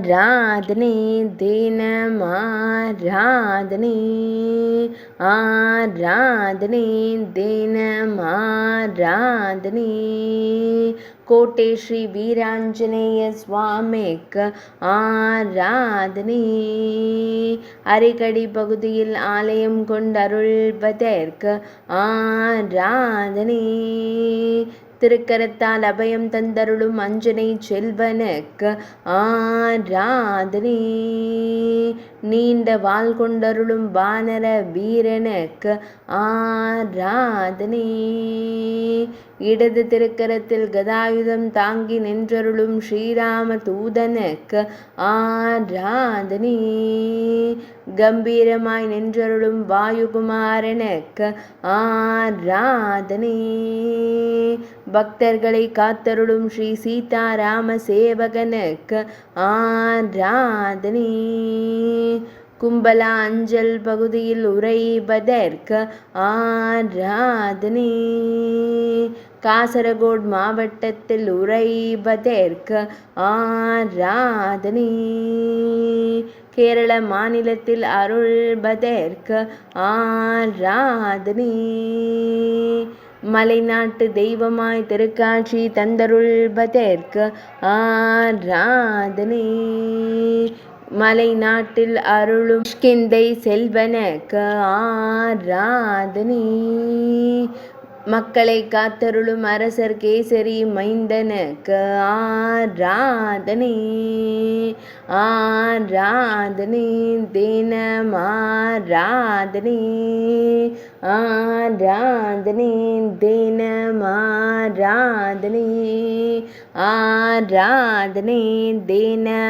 ஆராதனை தினமாராதனை ஆராதனை தினமாராதனை கோட்டை ஸ்ரீ வீராஞ்சநேய சுவாமிக்கு ஆராதனை அரிக்கடி பகுதியில் ஆலயம் கொண்டருள்வதற்கு ஆராதனை திருக்கரத்தால் அபயம் தந்தருளும் அஞ்சனை செல்வனுக்கு ஆராதனை நீண்ட வாள் கொண்டருளும் வானர வீரனுக்கு ஆராதனை இடது திருக்கரத்தில் கதாயுதம் தாங்கி நின்றருளும் ஸ்ரீராம தூதனுக்கு ஆராதனை கம்பீரமாய் நின்றருளும் வாயுகுமாரனுக்கு ஆராதனை பக்தர்களை காத்தருளும் ஸ்ரீ சீதாராம சேவகனுக்கு ஆராதனை கும்பலா அஞ்சல் பகுதியில் உறைவதற்கு ஆராதனை காசரகோட் மாவட்டத்தில் உறைவதற்கு ஆராதனை கேரள மாநிலத்தில் அருள்வதற்கு ஆராதனை மலைநாட்டு தெய்வமாய் திருக்காட்சி தந்தருள்வதற்கு ஆராதனை மலை நாட்டில் அருளும் கிந்தை செல்வனுக்கு ஆராதனை மக்களை காத்தருளும் அரசர் கேசரி மைந்தனுக்கு ஆராதனை ஆராதனை தினமாராதனை ஆராதனை தினமாராதனை ஆராதனை தினமாராதனை